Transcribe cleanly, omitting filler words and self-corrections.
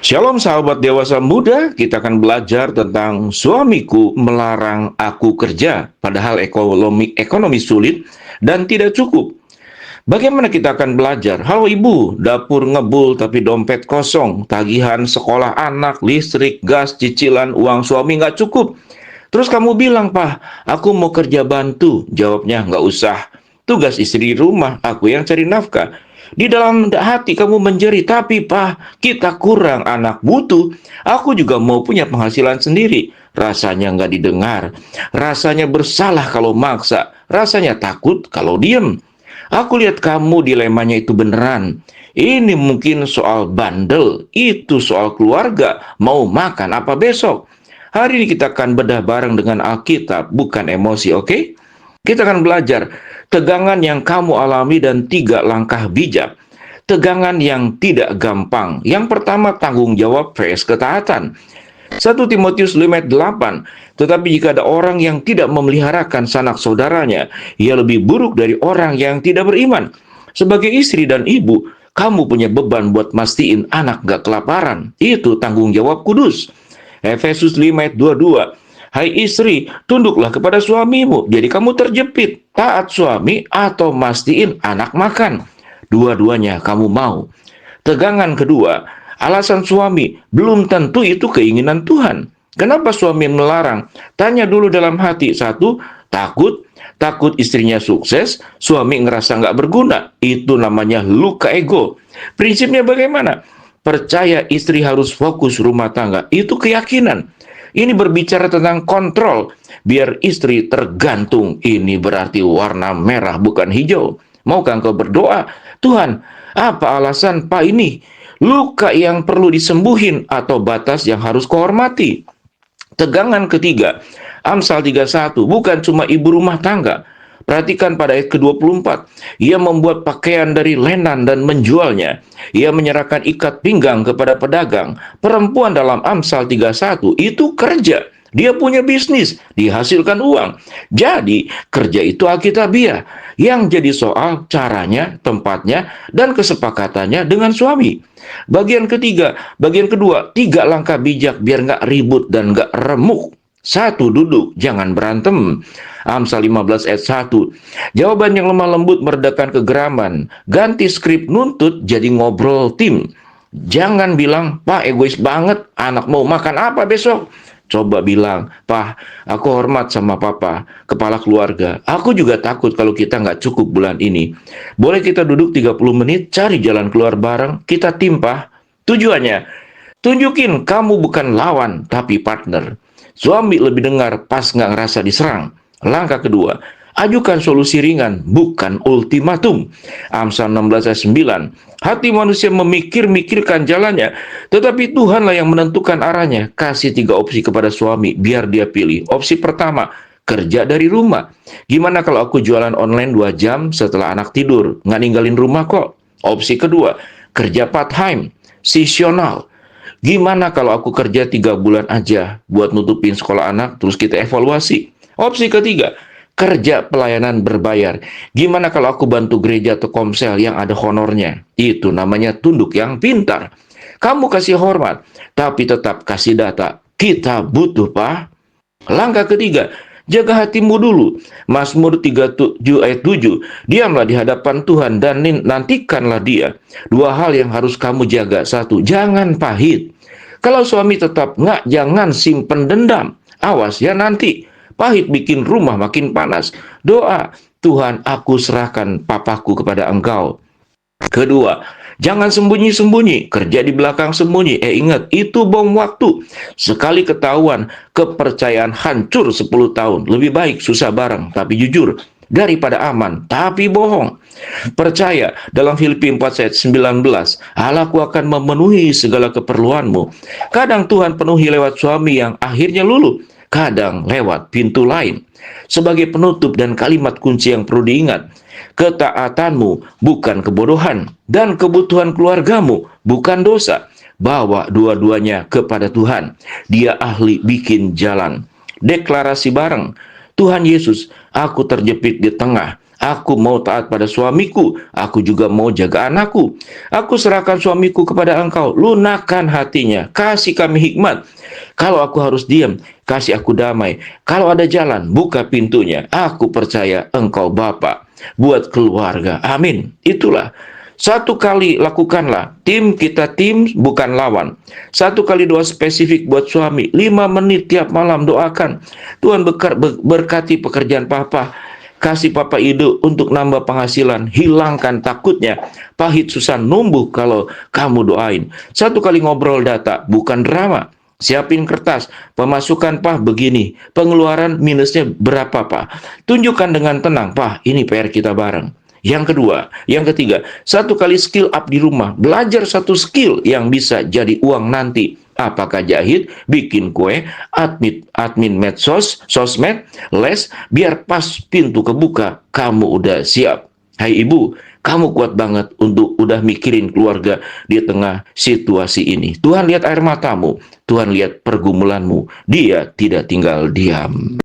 Shalom sahabat dewasa muda, kita akan belajar tentang suamiku melarang aku kerja, padahal ekonomi sulit dan tidak cukup. Bagaimana kita akan belajar? Halo ibu, dapur ngebul tapi dompet kosong, tagihan sekolah anak, listrik, gas, cicilan, uang suami nggak cukup. Terus kamu bilang, "Pak, aku mau kerja bantu." Jawabnya, "Nggak usah. Tugas istri di rumah, aku yang cari nafkah." Di dalam hati kamu menjerit, "Tapi Pak, kita kurang anak butuh. Aku juga mau punya penghasilan sendiri." Rasanya nggak didengar. Rasanya bersalah kalau maksa. Rasanya takut kalau diem. Aku lihat kamu dilemanya itu beneran. Ini mungkin soal bandel, itu soal keluarga, mau makan apa besok. Hari ini kita akan bedah bareng dengan Alkitab, bukan emosi, oke? Kita akan belajar tegangan yang kamu alami dan 3 langkah bijak. Tegangan yang tidak gampang. Yang pertama, tanggung jawab vs ketaatan. 1 Timotius 5:8. Tetapi jika ada orang yang tidak memeliharakan sanak saudaranya, ia lebih buruk dari orang yang tidak beriman. Sebagai istri dan ibu, kamu punya beban buat mastiin anak gak kelaparan. Itu tanggung jawab kudus. Efesus 5:22. Hai istri, tunduklah kepada suamimu. Jadi kamu terjepit, taat suami atau mastiin anak makan. Dua-duanya kamu mau. Tegangan kedua, alasan suami belum tentu itu keinginan Tuhan. Kenapa suami melarang? Tanya dulu dalam hati. 1, takut istrinya sukses, suami ngerasa nggak berguna. Itu namanya luka ego. Prinsipnya bagaimana? Percaya istri harus fokus rumah tangga. Itu keyakinan. Ini berbicara tentang kontrol. Biar istri tergantung. Ini berarti warna merah bukan hijau. Maukah engkau berdoa? Tuhan, apa alasan Pak ini? Luka yang perlu disembuhin atau batas yang harus kehormati? Tegangan ketiga, Amsal 31, bukan cuma ibu rumah tangga. Perhatikan pada ayat ke-24. Ia membuat pakaian dari lenan dan menjualnya. Ia menyerahkan ikat pinggang kepada pedagang. Perempuan dalam Amsal 31 itu kerja. Dia punya bisnis, dihasilkan uang. Jadi, kerja itu alkitabiah. Yang jadi soal caranya, tempatnya, dan kesepakatannya dengan suami. Bagian kedua, 3 langkah bijak biar nggak ribut dan nggak remuk. 1, duduk, jangan berantem. Amsal 15 ayat 1. Jawaban yang lemah lembut meredakan kegeraman. Ganti skrip nuntut jadi ngobrol tim. Jangan bilang, "Pak, egois banget, anak mau makan apa besok?" Coba bilang, "Pak, aku hormat sama papa, kepala keluarga. Aku juga takut kalau kita nggak cukup bulan ini. Boleh kita duduk 30 menit, cari jalan keluar bareng, kita timpah." Tujuannya, tunjukin kamu bukan lawan, tapi partner. Suami lebih dengar pas nggak ngerasa diserang. Langkah kedua, ajukan solusi ringan, bukan ultimatum. Amsal 16 ayat 9. Hati manusia memikir-mikirkan jalannya, tetapi Tuhanlah yang menentukan arahnya. Kasih 3 opsi kepada suami, biar dia pilih. Opsi pertama, kerja dari rumah. Gimana kalau aku jualan online 2 jam setelah anak tidur? Nggak ninggalin rumah kok. Opsi kedua, kerja part-time, seasonal. Gimana kalau aku kerja 3 bulan aja buat nutupin sekolah anak, terus kita evaluasi. Opsi ketiga, kerja pelayanan berbayar. Gimana kalau aku bantu gereja atau komsel yang ada honornya? Itu namanya tunduk yang pintar. Kamu kasih hormat, tapi tetap kasih data. Kita butuh, Pak. Langkah ketiga, jaga hatimu dulu. Mazmur 37 ayat 7. Diamlah di hadapan Tuhan dan nantikanlah dia. 2 hal yang harus kamu jaga. 1, jangan pahit. Kalau suami tetap nggak, jangan simpen dendam. Awas ya nanti. Pahit bikin rumah makin panas. Doa, Tuhan, aku serahkan papaku kepada Engkau. Kedua, jangan sembunyi-sembunyi, kerja di belakang sembunyi. Ingat, itu bom waktu. Sekali ketahuan, kepercayaan hancur 10 tahun. Lebih baik susah bareng, tapi jujur, daripada aman, tapi bohong. Percaya, dalam Filipi 4 ayat 19, Allahku akan memenuhi segala keperluanmu. Kadang Tuhan penuhi lewat suami yang akhirnya luluh, kadang lewat pintu lain. Sebagai penutup dan kalimat kunci yang perlu diingat, ketaatanmu bukan kebodohan, dan kebutuhan keluargamu bukan dosa. Bawa dua-duanya kepada Tuhan. Dia ahli bikin jalan. Deklarasi bareng, Tuhan Yesus, aku terjepit di tengah. Aku mau taat pada suamiku, aku juga mau jaga anakku. Aku serahkan suamiku kepada engkau, lunakkan hatinya, kasih kami hikmat. Kalau aku harus diam, kasih aku damai. Kalau ada jalan, buka pintunya. Aku percaya engkau Bapa buat keluarga. Amin. Itulah. Satu kali lakukanlah. Tim kita tim bukan lawan. Satu kali doa spesifik buat suami. 5 menit tiap malam doakan. Tuhan berkati pekerjaan papa. Kasih papa ide untuk nambah penghasilan. Hilangkan takutnya. Pahit susah numbuh kalau kamu doain. Satu kali ngobrol data. Bukan drama. Siapin kertas, pemasukan Pak begini, pengeluaran minusnya berapa Pak. Tunjukkan dengan tenang, Pak, ini PR kita bareng. Yang ketiga, satu kali skill up di rumah. Belajar satu skill yang bisa jadi uang nanti. Apakah jahit, bikin kue, admin medsos, sosmed, les, biar pas pintu kebuka, kamu udah siap. Hai ibu, kamu kuat banget untuk udah mikirin keluarga di tengah situasi ini. Tuhan lihat air matamu, Tuhan lihat pergumulanmu. Dia tidak tinggal diam.